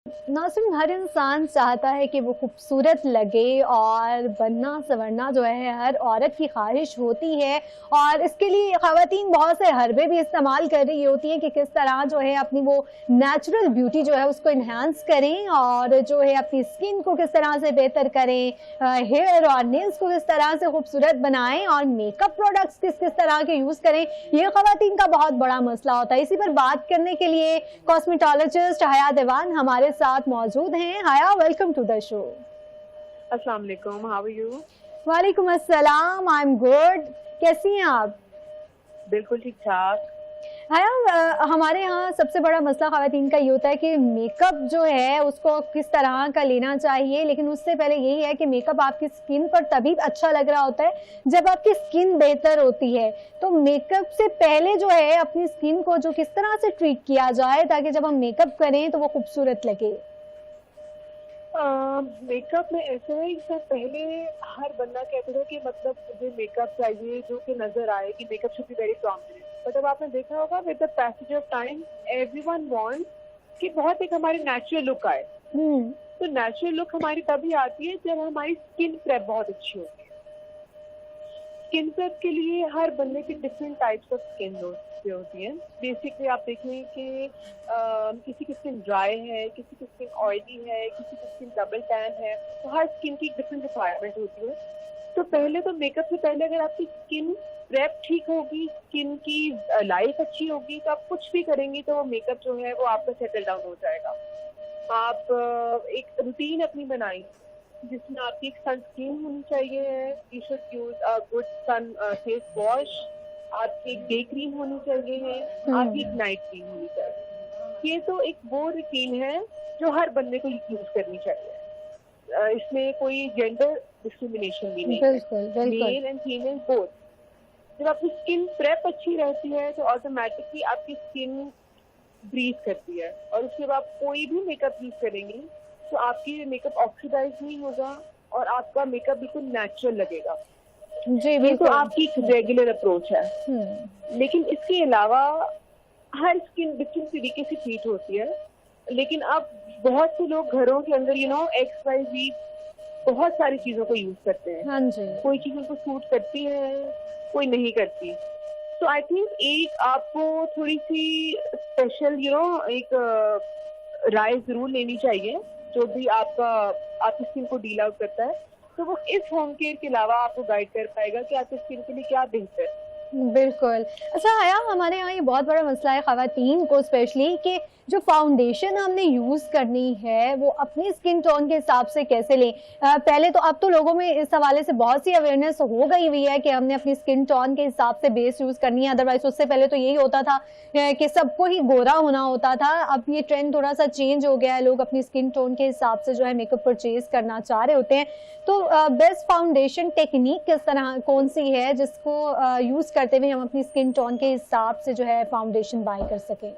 नाज़रीन, हर इंसान चाहता है कि वो खूबसूरत लगे और बनना संवरना जो है हर औरत की ख्वाहिश होती है। और इसके लिए ख़वातीन बहुत से हरबे भी इस्तेमाल कर रही होती हैं कि किस तरह जो है अपनी वो नेचुरल ब्यूटी जो है उसको इन्हांस करें और जो है अपनी स्किन को किस तरह से बेहतर करें, हेयर और नेल्स को किस तरह से खूबसूरत बनाएं और मेकअप प्रोडक्ट्स किस किस तरह के यूज़ करें। ये ख़वातीन का बहुत बड़ा मसला होता है। इसी पर बात करने के लिए कॉस्मेटोलॉजिस्ट हया देवान हमारे साथ मौजूद हैं। हया, वेलकम टू द शो। अस्सलाम वालेकुम, हाउ आर यू? वालेकुम अस्सलाम, आई एम गुड। कैसी हैं आप? बिल्कुल ठीक ठाक। हया, हमारे यहाँ सबसे बड़ा मसला ख़वातीन का ये होता है कि मेकअप जो है उसको किस तरह का लेना चाहिए, लेकिन उससे पहले यही है कि मेकअप आपकी स्किन पर तभी अच्छा लग रहा होता है जब आपकी स्किन बेहतर होती है। तो मेकअप से पहले जो है अपनी स्किन को जो किस तरह से ट्रीट किया जाए ताकि जब हम मेकअप करें तो वो खूबसूरत लगे। मेकअप में ऐसा है कि सर पहले हर बंदा कहता था कि मतलब मुझे मेकअप चाहिए जो कि नजर आए कि makeup should be very prominent. But अब आपने देखा होगा with the passage of time everyone wants कि बहुत एक हमारी नेचुरल लुक आए। तो नेचुरल लुक हमारी तभी आती है जब हमारी स्किन प्रेप बहुत अच्छी होती है। स्किन प्रेप के लिए हर बंदे की डिफरेंट टाइप्स ऑफ स्किन होती है। बेसिकली आप देखें कि किसी की स्किन ड्राई है, किसी की स्किन ऑयली है, किसी की स्किन डबल टैन है। तो हर स्किन की डिफरेंट रिक्वायरमेंट होती है। तो पहले तो मेकअप से पहले अगर आपकी स्किन प्रेप ठीक होगी, स्किन की लाइफ अच्छी होगी, तो आप कुछ भी करेंगी तो वो मेकअप जो है वो आपका सेटल डाउन हो जाएगा। आप एक रूटीन अपनी बनाई जिसमें आपकी एक सनस्क्रीन होनी चाहिए, you should use a good sun face wash, आपकी एक डे क्रीम होनी चाहिए है, आपकी एक नाइट क्रीम होनी चाहिए। ये तो एक वो रूटीन है जो हर बंदे को यूज करनी चाहिए। इसमें कोई जेंडर डिस्क्रिमिनेशन भी नहीं है, मेल एंड फीमेल बोथ। जब आपकी स्किन प्रेप अच्छी रहती है तो ऑटोमेटिकली आपकी स्किन ब्रीथ करती है और उसके बाद कोई भी मेकअप यूज करेंगी तो आपकी मेकअप ऑक्सीडाइज नहीं होगा और आपका मेकअप बिल्कुल नेचुरल लगेगा। जी, ये तो आपकी रेगुलर अप्रोच है। लेकिन इसके अलावा हर स्किन डिफरेंट तरीके से ट्रीट होती है। लेकिन अब बहुत से लोग घरों के अंदर XYZ बहुत सारी चीजों को यूज करते हैं। हाँ जी। कोई चीज उनको सूट करती है, कोई नहीं करती। तो आई थिंक एक आपको थोड़ी सी स्पेशल एक राय जरूर लेनी चाहिए जो भी आपकी स्किन को डील आउट करता है। तो वो इस होम केयर के अलावा आपको गाइड कर पाएगा कि आपकी स्किन के लिए क्या बेहतर है। बिल्कुल। अच्छा हया, हमारे यहाँ ये बहुत बड़ा मसला है ख़वातीन को स्पेशली कि जो फाउंडेशन हमने यूज़ करनी है वो अपनी स्किन टोन के हिसाब से कैसे लें। पहले तो अब तो लोगों में इस हवाले से बहुत सी अवेयरनेस हो गई हुई है कि हमने अपनी स्किन टोन के हिसाब से बेस यूज़ करनी है। अदरवाइज़ उससे पहले तो यही होता था कि सबको ही गोरा होना होता था। अब ये ट्रेंड थोड़ा सा चेंज हो गया है, लोग अपनी स्किन टोन के हिसाब से जो है मेकअप परचेज करना चाह रहे होते हैं। तो बेस्ट फाउंडेशन टेक्निक किस तरह कौन सी है जिसको यूज़ करते हुए हम अपनी स्किन टोन के हिसाब से जो है फाउंडेशन बाय कर सकें?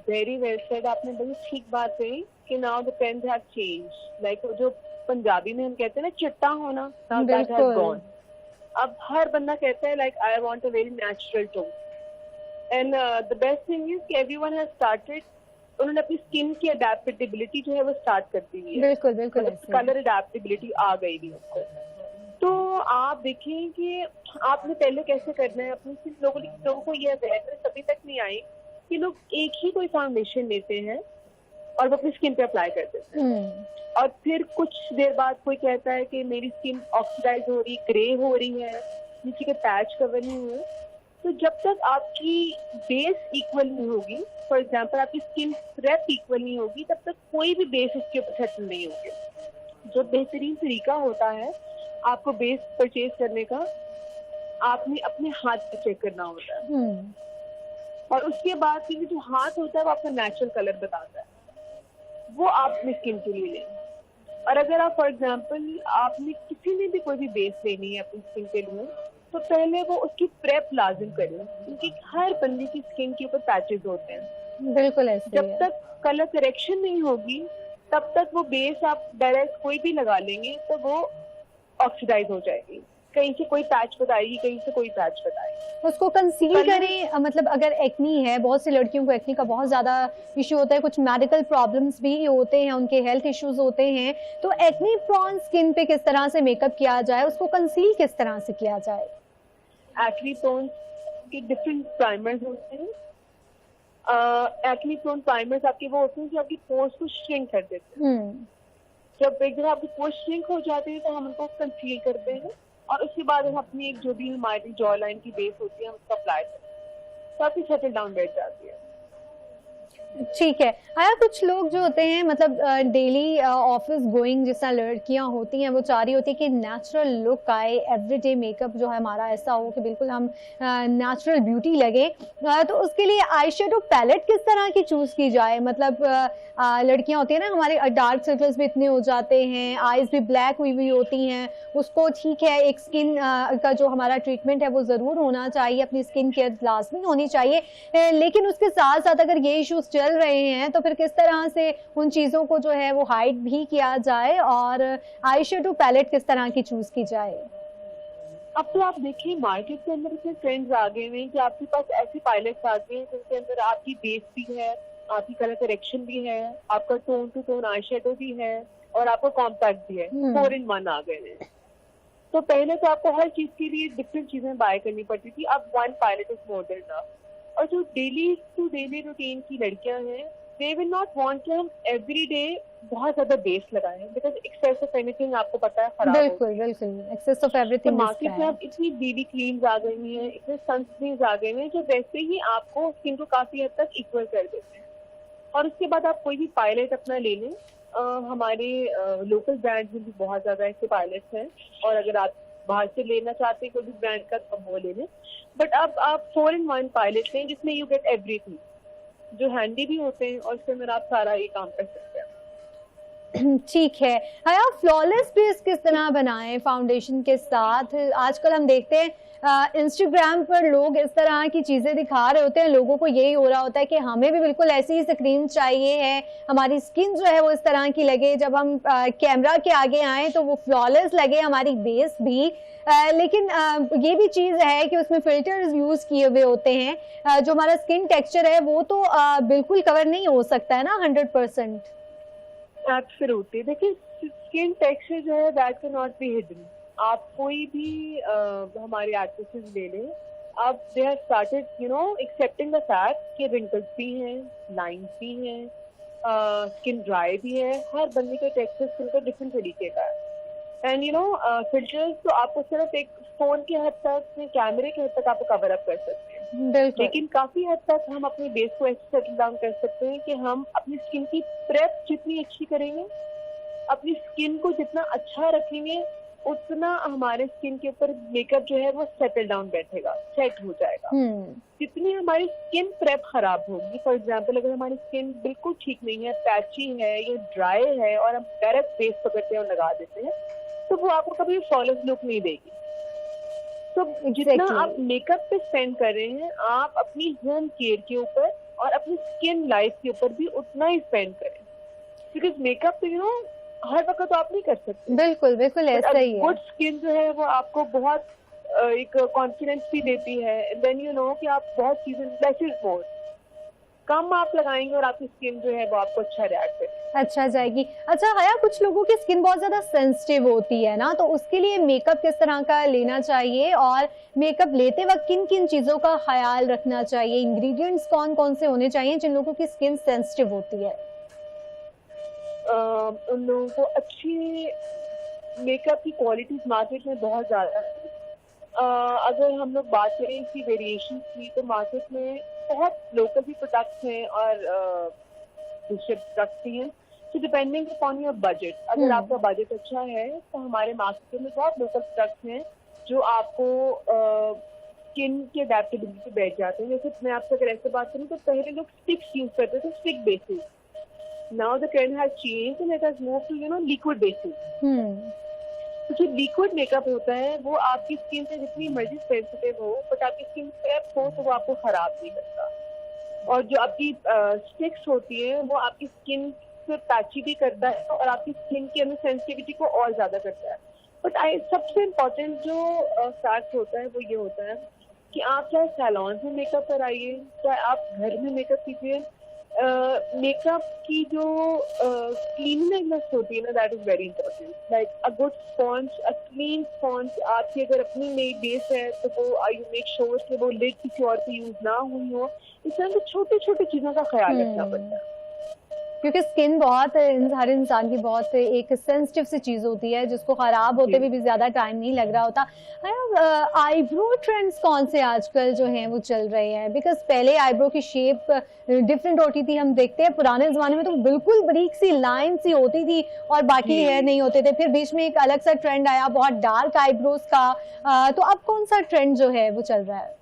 वेरी वेल सेड, आपने बड़ी ठीक बात कही कि now the trends have change. Like जो पंजाबी में हम कहते हैं ना चिट्टा होना, नाउ दैट हैज गॉन। अब हर बंदा कहता है like I want a very natural tone and the best thing is कि एवरीवन हैज स्टार्टेड, उन्होंने अपनी स्किन की अडेप्टेबिलिटी जो है वो स्टार्ट कर दी है। बिल्कुल बिल्कुल, कलर अडेप्टेबिलिटी आ गई भी उसको। तो आप देखें कि आपने पहले कैसे करना है अपनी स्किन। लोगों को ये अवेयरनेस अभी तक नहीं आई कि लोग एक ही कोई फाउंडेशन लेते हैं और वो अपनी स्किन पे अप्लाई कर देते हैं और फिर कुछ देर बाद कोई कहता है कि मेरी स्किन ऑक्सीडाइज हो रही, ग्रे हो रही है, नीचे के पैच कवर नहीं हुए। तो जब तक आपकी बेस इक्वल नहीं होगी, फॉर एग्जाम्पल आपकी स्किन प्रेप इक्वल नहीं होगी, तब तक कोई भी बेस उसके ऊपर सेटल नहीं होगी। जो बेहतरीन तरीका होता है आपको बेस परचेज करने का, आपने अपने हाथ पे चेक करना होता है और उसके बाद क्योंकि जो हाथ होता है वो आपका नेचुरल कलर बताता है, वो आप अपनी स्किन के लिए लें। और अगर आप फॉर एग्जाम्पल आपने किसी ने भी कोई भी बेस लेनी है अपनी स्किन के लिए तो पहले वो उसकी प्रेप लाजिम करें, क्योंकि हर बंदे की स्किन के ऊपर पैचेस होते हैं। बिल्कुल ऐसे जब तक कलर करेक्शन नहीं होगी तब तक वो बेस आप डायरेक्ट कोई भी लगा लेंगे तो वो ऑक्सीडाइज हो जाएगी। कहीं से कोई पैच बताएगी, कहीं से कोई पैच बताएगी। उसको कंसील कलर करें, मतलब अगर एक्नी है, बहुत सी लड़कियों को एक्नी का बहुत ज़्यादा इश्यू होता है, कुछ मेडिकल प्रॉब्लम्स भी होते हैं, उनके हेल्थ इश्यूज होते हैं, तो एक्नी प्रोन स्किन पे किस तरह से मेकअप किया जाए, उसको कंसील किस तरह से किया जाए? एक्नी प्रोन के डिफरेंट प्राइमर्स होते हैं। एक्नी प्रोन प्राइमर्स आपके वो होते हैं जो आपकी पोर्स को श्रिंक कर देते हैं। जब एक जगह आपकी पोर्स श्रिंक हो जाती है तो हम उनको कंसील करते हैं और उसके बाद हम अपनी एक जो भी हमारी जॉ लाइन की बेस होती है हम उसको अप्लाई करते हैं, तो आपकी सेटल डाउन बैठ जाती है। ठीक है। आया कुछ लोग जो होते हैं, मतलब डेली ऑफिस गोइंग जिस तरह लड़कियां होती हैं, वो चाह रही होती है कि नेचुरल लुक आए, एवरीडे मेकअप जो है हमारा ऐसा हो कि बिल्कुल हम नेचुरल ब्यूटी लगे। तो उसके लिए आई शेडो पैलेट किस तरह की चूज की जाए? मतलब लड़कियां होती है ना, हमारे डार्क सर्कल्स भी इतने हो जाते हैं, आईज भी ब्लैक हुई हुई होती हैं, उसको ठीक है एक स्किन का जो हमारा ट्रीटमेंट है वो ज़रूर होना चाहिए, अपनी स्किन केयर लाजमी होनी चाहिए, लेकिन उसके साथ साथ अगर ये इश्यूज चल रहे हैं तो फिर किस तरह से उन चीज़ों को जो है वो हाइड भी किया जाए और आई शेडो पैलेट किस तरह की चूज की जाए? अब तो आप देखिए मार्केट के अंदर इतने ट्रेंड्स आ गए हैं कि आपके पास ऐसे पायलट्स आ गए हैं जिनके अंदर आपकी बेस भी है, आपकी कलर करेक्शन भी है, आपका tone to tone eye shadow भी है और आपका कॉम्पैक्ट भी है, 4 in 1 आ गए हैं। तो पहले तो आपको हर चीज के लिए डिफरेंट चीजें बाय करनी पड़ती थी, अब one pilot is more than enough. और जो डेली टू डेली रूटीन की लड़कियां हैं, दे विल नॉट वांट कि हम एवरी डे बहुत ज्यादा बेस लगाएं, बिकॉज एक्सेस ऑफ एनीथिंग आपको पता है खराब होता है। बिल्कुल बिल्कुल, एक्सेस ऑफ एवरीथिंग तो मार्केट में अब इतनी बीबी क्रीम्स आ गई हैं, इतने सनस्क्रीन्स आ गए हैं जो वैसे ही आपको स्किन को काफी हद तक इक्वल कर देते हैं। और उसके बाद आप कोई भी पायलट अपना ले लें, हमारे लोकल ब्रांड्स में भी बहुत ज्यादा ऐसे पायलट्स हैं, और अगर आप बाहर से लेना चाहते हैं कोई भी ब्रांड का तो वो ले लें। बट अब आप 4 in 1 पायलट लें जिसमें यू गेट एवरीथिंग, जो हैंडी भी होते हैं और उसके अंदर आप सारा ये काम कर सकते हैं। ठीक है। हया, फ्लॉलेस बेस किस तरह बनाएं फाउंडेशन के साथ? आजकल हम देखते हैं इंस्टाग्राम पर लोग इस तरह की चीज़ें दिखा रहे होते हैं, लोगों को यही हो रहा होता है कि हमें भी बिल्कुल ऐसी ही स्क्रीन चाहिए है, हमारी स्किन जो है वो इस तरह की लगे, जब हम कैमरा के आगे आए तो वो फ्लॉलेस लगे, हमारी बेस भी। लेकिन ये भी चीज़ है कि उसमें फिल्टर्स यूज़ किए हुए होते हैं, जो हमारा स्किन टेक्सचर है वो तो बिल्कुल कवर नहीं हो सकता है ना 100%। एब्सोल्युटली, देखिए स्किन टेक्सचर जो है that can not be hidden. आप कोई भी हमारे एक्ट्रेसेस ले लें, अब they have started accepting the fact कि रिंकल्स भी हैं, लाइंस भी हैं, स्किन ड्राई भी है, हर बंदे का टेक्सचर स्किन का डिफरेंट तरीके का है। एंड फिल्टर्स तो आपको सिर्फ एक फोन के हद तक, कैमरे के हद तक आपको कवर अप कर सकते हैं, लेकिन काफी हद तक हम अपने बेस को ऐसे सेटल डाउन कर सकते हैं कि हम अपनी स्किन की प्रेप जितनी अच्छी करेंगे, अपनी स्किन को जितना अच्छा रखेंगे, उतना हमारे स्किन के ऊपर मेकअप जो है वो सेटल डाउन बैठेगा, सेट हो जाएगा। जितनी हमारी स्किन प्रेप खराब होगी, फॉर एग्जांपल अगर हमारी स्किन बिल्कुल ठीक नहीं है, पैची है या ड्राई है और हम डायरेक्ट बेस पकड़ते हैं और लगा देते हैं, तो वो आपको कभी फ्लॉलेस लुक नहीं देगी। तो जितना आप मेकअप पे स्पेंड कर रहे हैं, आप अपनी होम केयर के ऊपर और अपनी स्किन लाइफ के ऊपर भी उतना ही स्पेंड करें, बिकॉज मेकअप हर वक्त तो आप नहीं कर सकते। बिल्कुल बिल्कुल ऐसा ही है। गुड स्किन जो है वो आपको बहुत एक कॉन्फिडेंस भी देती है, देन यू नो कि आप बहुत चीजें लेस इज मोर, कम आप लगाएंगे और आपकी स्किन जो है वो आपको अच्छा रिएक्ट करेगी, अच्छा जाएगी। अच्छा हया, कुछ लोगों की स्किन बहुत ज्यादा सेंसिटिव होती है ना, तो उसके लिए मेकअप किस तरह का लेना चाहिए और मेकअप लेते वक्त किन किन चीजों का ख्याल रखना चाहिए? इंग्रेडिएंट्स कौन कौन से होने चाहिए जिन लोगों की स्किन सेंसिटिव होती है? उन लोगों को अच्छी मेकअप की क्वालिटीज मार्केट में बहुत ज्यादा है। अगर हम लोग बात करें इसकी वेरिएशन की, तो मार्केट में बहुत लोकल भी प्रोडक्ट्स हैं और दूसरे प्रोडक्ट्स भी हैं, तो डिपेंडिंग अपॉन योर बजट, अगर आपका बजट अच्छा है तो हमारे मार्केट में बहुत लोकल प्रोडक्ट्स हैं जो आपको स्किन के अडेप्टेबिलिटी पे बैठ जाते हैं। जैसे मैं आपसे अगर ऐसे बात करूँ तो पहले लोग स्टिक्स यूज करते थे, stick basis. Now the trend has changed and it has moved to liquid basis. तो जो लिक्विड मेकअप होता है वो आपकी स्किन से जितनी मर्जी सेंसिटिव हो, बट आपकी स्किन प्रेप हो तो वो आपको खराब नहीं करता। और जो आपकी स्टिक्स होती है वो आपकी स्किन से पैची भी करता है और आपकी स्किन की अंदर सेंसिटिविटी को और ज्यादा करता है। बट आई सबसे इम्पोर्टेंट जो फैक्ट होता है वो ये होता है कि आप चाहे सैलून में मेकअप कराइए, चाहे आप घर में मेकअप कीजिए, मेकअप की जो क्लीनलीनेस होती है ना, that is very important. Like a good sponge, a clean sponge, आपकी अगर अपनी नई बेस है तो वो यू मेक श्योर कि वो लिड किसी और पे यूज ना हुई हो। इस तरह की छोटी छोटी चीजों का ख्याल रखना पड़ता है। क्योंकि स्किन बहुत हर इंसान की बहुत एक सेंसिटिव सी चीज होती है जिसको खराब होते हुए भी ज्यादा टाइम नहीं लग रहा होता। आईब्रो ट्रेंड्स कौन से आजकल जो हैं वो चल रहे हैं? बिकॉज पहले आईब्रो की शेप डिफरेंट होती थी, हम देखते हैं पुराने जमाने में तो बिल्कुल बारीक सी लाइन सी होती थी और बाकी हेयर नहीं होते थे। फिर बीच में एक अलग सा ट्रेंड आया बहुत डार्क आईब्रोज का। तो अब कौन सा ट्रेंड जो है वो चल रहा है?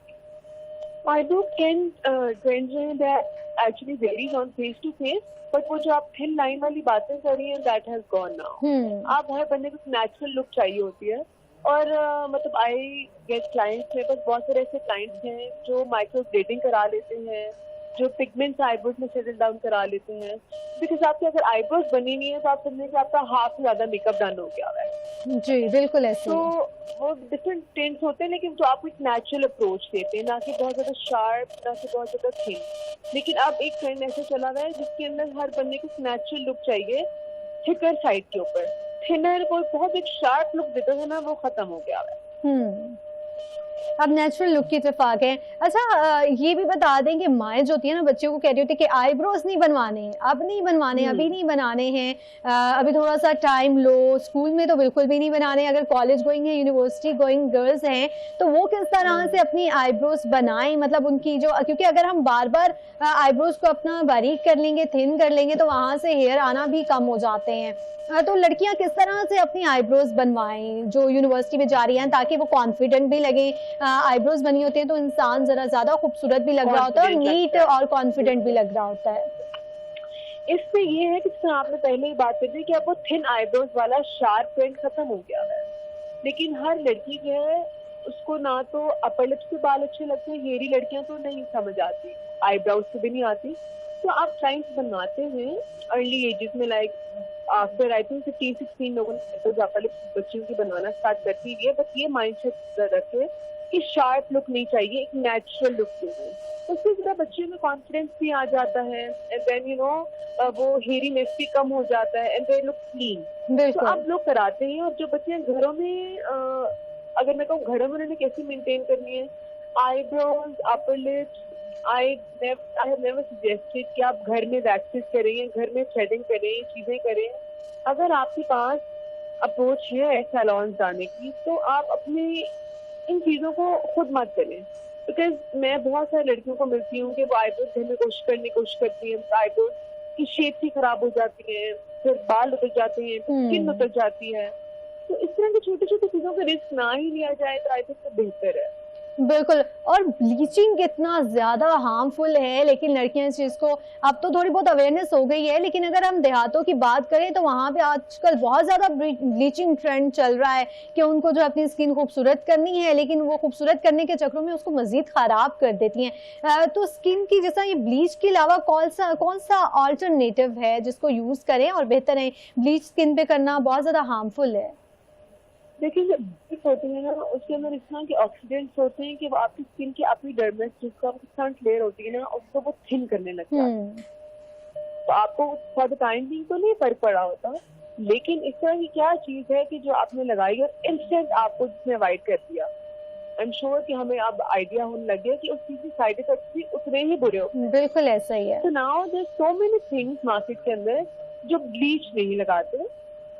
आईब्रो ट्रेंड जो है that actually varies on face to face, but वो जो आप थिन लाइन वाली बातें कर रही हैं दैट हैज गॉन नाउ। आप हर बंदे को नेचुरल लुक चाहिए होती है। और मतलब आई गेट क्लाइंट्स, मेरे पास बहुत सारे ऐसे क्लाइंट्स हैं जो माइक्रो ब्लेडिंग करा लेते हैं, जो पिगमेंट्स आईब्रोज में सेटल डाउन करा लेते हैं। बिकॉज आपकी अगर आईब्रोज बनी नहीं है तो आप समझें कि आपका हाफ से ज्यादा मेकअप डन हो गया है। जी बिल्कुल ऐसे। तो वो डिफरेंट टेंट्स होते हैं, लेकिन जो आपको एक नेचुरल अप्रोच देते हैं, ना कि बहुत ज्यादा शार्प, ना कि बहुत ज्यादा थिन। लेकिन अब एक ट्रेंड ऐसे चला हुआ है जिसके अंदर हर बंदे को नेचुरल लुक चाहिए, थिकर साइड के ऊपर। थिनर को बहुत एक शार्प लुक देता है ना, वो खत्म हो गया है। अब नेचुरल लुक की तरफ आ गए। अच्छा, ये भी बता दें कि माएँ जो होती है ना बच्चों को कह रही होती है कि आईब्रोज नहीं बनवाने, अब नहीं बनवाने, अभी नहीं बनाने हैं, अभी थोड़ा सा टाइम लो, स्कूल में तो बिल्कुल भी नहीं बनाने, अगर कॉलेज गोइंग है, यूनिवर्सिटी गोइंग गर्ल्स हैं तो वो किस तरह से अपनी आईब्रोज बनाएं? मतलब उनकी जो, क्योंकि अगर हम बार बार आईब्रोज को अपना बारीक कर लेंगे, थिन कर लेंगे तो वहां से हेयर आना भी कम हो जाते हैं। तो लड़कियां किस तरह से अपनी आईब्रोज बनवाएं जो यूनिवर्सिटी में जा रही हैं, ताकि वो कॉन्फिडेंट भी लगे? आईब्रोज बनी होती है तो इंसान जरा ज्यादा खूबसूरत भी लग रहा होता है और नीट और कॉन्फिडेंट भी लग रहा होता है। इसमें ये है कि जिसमें आपने पहले ही बात कर दी कि अब वो थिन आईब्रोज वाला शार्प ट्रेंड खत्म हो गया है। लेकिन हर लड़की जो है उसको ना तो अपर लिप्स के बाल अच्छे लगते हैं, हेरी लड़कियां तो नहीं समझ आती, आईब्रोज से भी नहीं आती। तो आप क्लाइंट्स बनवाते हैं अर्ली एजेस में, लाइक आफ्टर आई थिंक 15-16 लोगों ने अपर लिप्स बच्चियों की बनवाना स्टार्ट कर दी है। बट ये माइंडसेट रखे कि शार्प लुक नहीं चाहिए, एक नेचुरल लुक चाहिए। उससे ज़्यादा बच्चे में कॉन्फिडेंस भी आ जाता है, एंड देन यू नो वो हेरीनेस भी कम हो जाता है, एंड दे लुक क्लीन। तो अब लोग कराते हैं। और जो बच्चे घरों में अगर मैं कहूँ घरों में उन्होंने कैसे मेंटेन करनी है eyebrows, upper lips, I have never suggested कि आप घर में वैक्सेस करें, घर में थ्रेडिंग करें, चीजें करें। अगर आपके पास अप्रोच है सैलून जाने की तो आप अपने इन चीजों को खुद मत करें। बिकॉज मैं बहुत सारी लड़कियों को मिलती हूँ कि वो आईब्रोज घर में कोशिश करती हैं, आईब्रोज की शेप ही खराब हो जाती है, फिर बाल उतर जाते हैं, स्किन उतर जाती है। तो इस तरह की छोटी छोटी चीजों का रिस्क ना ही लिया जाए तो आई थिंक तो बेहतर है। बिल्कुल। और ब्लीचिंग कितना ज्यादा हार्मफुल है, लेकिन लड़कियां इस चीज को, अब तो थोड़ी बहुत अवेयरनेस हो गई है, लेकिन अगर हम देहातों की बात करें तो वहां पे आजकल बहुत ज्यादा ब्लीचिंग ट्रेंड चल रहा है कि उनको जो अपनी स्किन खूबसूरत करनी है, लेकिन वो खूबसूरत करने के चक्रों में उसको मजीद खराब कर देती हैं। तो स्किन की जैसा ये ब्लीच के अलावा कौन सा ऑल्टरनेटिव है जिसको यूज करें और बेहतर है? ब्लीच स्किन पे करना बहुत ज्यादा हार्मफुल है। देखिए जब ब्लीच होती है ना उसके अंदर इस तरह के ऑक्सीडेंट्स होते हैं कि वो आपकी स्किन की अपनी डर्मिस जिसको सन लेयर होती है ना उसको वो थिन करने लगता है। तो आपको फॉर द टाइम भी तो नहीं फर्क पड़ा होता, लेकिन इस तरह की क्या चीज है कि जो आपने लगाई और इंस्टेंट आपको जिसने अवॉइड कर दिया। आई एम श्योर कि हमें अब आइडिया होने लगे कि उस चीज के साइड इफेक्ट्स भी उतने ही बुरे होते हैं। बिल्कुल ऐसा ही है। तो now there so many things market के अंदर जो ब्लीच नहीं लगाते।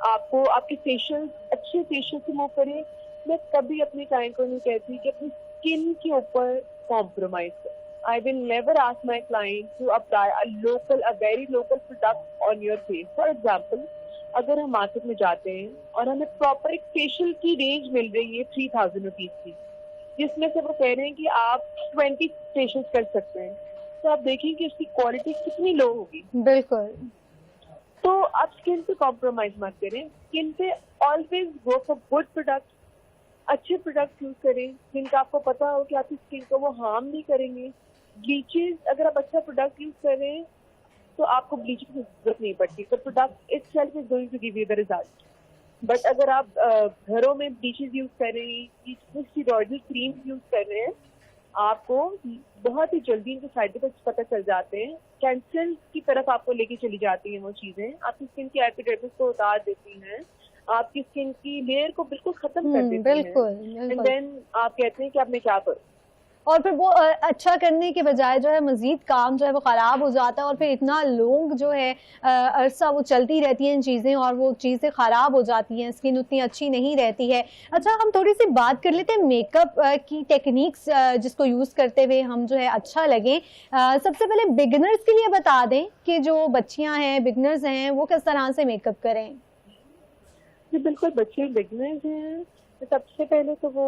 आपको आपके फेशियल अच्छे फेशियल से मूव करें। मैं कभी अपने क्लाइंट को नहीं कहती कि अपनी स्किन के ऊपर कॉम्प्रोमाइज कर। I will never ask my client to apply a very local product on your face. For example, अगर हम मार्केट में जाते हैं और हमें प्रॉपर एक फेशियल की रेंज मिल रही है 3000 रुपीज की, जिसमें से वो कह रहे हैं कि आप 20 फेशियल कर सकते हैं, तो आप देखें कि उसकी क्वालिटी कितनी लो होगी। बिल्कुल। तो आप स्किन पे कॉम्प्रोमाइज मत करें। स्किन पे always go for good product, अच्छे प्रोडक्ट यूज करें जिनका आपको पता हो कि आपकी स्किन को वो हार्म नहीं करेंगे। ब्लीचेस, अगर आप अच्छा प्रोडक्ट यूज करें तो आपको ब्लीचिंग की जरूरत नहीं पड़ती। तो product itself is going to give you the result. But अगर आप घरों में ब्लीचेस यूज कर रहे हैं, स्टेरॉइडल क्रीम यूज कर रहे हैं, आपको बहुत ही जल्दी इनके साइड इफेक्ट्स पता चल जाते हैं। कैंसर की तरफ आपको लेके चली जाती हैं वो चीजें, आपकी स्किन की एपिडर्मिस को उतार देती हैं, आपकी स्किन की लेयर को बिल्कुल खत्म कर देती हैं। बिल्कुल एंड बिल्कुल। देन आप कहते हैं कि अब मैं क्या करूं। और फिर वो अच्छा करने के बजाय जो है मजीद काम जो है वो ख़राब हो जाता है, और फिर इतना लोग जो है अरसा वो चलती रहती हैं चीज़ें, और वो चीज़ें ख़राब हो जाती हैं, स्किन उतनी अच्छी नहीं रहती है। अच्छा, हम थोड़ी सी बात कर लेते हैं मेकअप की टेक्निक्स, जिसको यूज़ करते हुए हम जो है अच्छा लगे। सबसे पहले बिगिनर्स के लिए बता दें कि जो बच्चियाँ हैं, बिगिनर्स हैं, वो किस तरह से मेकअप करें। जी बिल्कुल, बच्चे बिगनर्स हैं तो सबसे पहले तो वो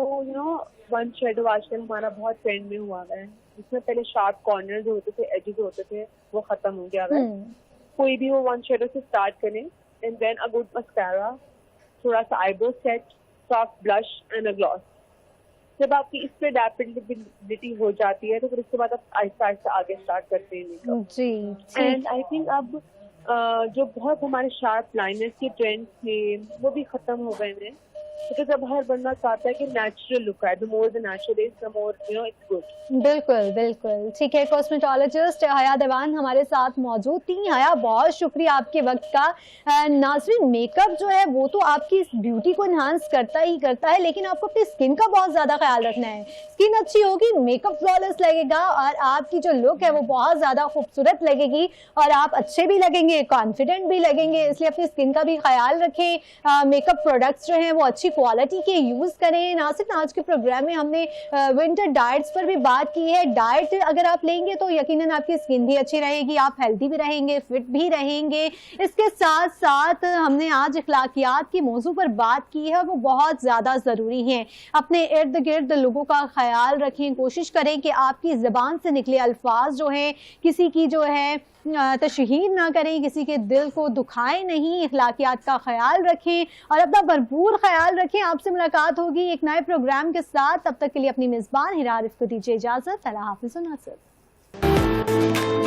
वन शेडो आजकल हमारा बहुत ट्रेंड में हुआ है, जिसमें पहले शार्प कॉर्नर जो होते थे, एजेस होते थे, वो खत्म हो गया है। कोई भी वो वन शेडो से स्टार्ट करें, and then a good mascara, थोड़ा सा eyebrow set, soft blush and a gloss. जब आपकी इस पे एडेप्टेबिलिटी हो जाती है तो फिर उसके बाद आप आहिस्ता आहिस्ता आगे स्टार्ट करते हैं मेकअप। जी एंड आई थिंक अब जो बहुत हमारे शार्प लाइनर्स के ट्रेंड थे वो भी खत्म हो गए हैं, बिकॉज अब हर बंदा चाहता है कि नेचुरल लुक आए। The more the natural is the more it's good. बिल्कुल बिल्कुल ठीक है। कॉस्मेटोलॉजिस्ट हया देवान हमारे साथ मौजूद थी। हया, बहुत शुक्रिया आपके वक्त का। नाज़रीन, मेकअप जो है वो तो आपकी इस ब्यूटी को इन्हांस करता ही करता है, लेकिन आपको अपनी स्किन का बहुत ज्यादा ख्याल रखना है। स्किन अच्छी होगी, मेकअप फ्लॉलेस लगेगा, और आपकी जो लुक है वो बहुत ज्यादा खूबसूरत लगेगी, और आप अच्छे भी लगेंगे, कॉन्फिडेंट भी लगेंगे। इसलिए अपनी स्किन का भी ख्याल रखें। मेकअप प्रोडक्ट्स जो हैं वो अच्छी क्वालिटी के यूज करें। ना सिर्फ आज के प्रोग्राम में हमने विंटर डाइट्स पर भी बात की है। डाइट अगर आप लेंगे तो यकीनन आपकी स्किन भी अच्छी रहेगी, आप हेल्दी भी रहेंगे, फिट भी रहेंगे। इसके साथ साथ हमने आज अखलाकियात की मौजू पर बात की है, वो बहुत ज्यादा जरूरी है। अपने इर्द गिर्द लोगों का ख्याल रखें, कोशिश करें कि आपकी जबान से निकले अल्फाज जो है किसी की जो है तशहीर ना करें, किसी के दिल को दुखाएं नहीं, अखलाकियात का ख्याल रखें और अपना भरपूर ख्याल रखें। आपसे मुलाकात होगी एक नए प्रोग्राम के साथ। तब तक के लिए अपनी मेजबान हिरा आरिफ को दीजिए इजाजत। अल्लाह हाफिज़।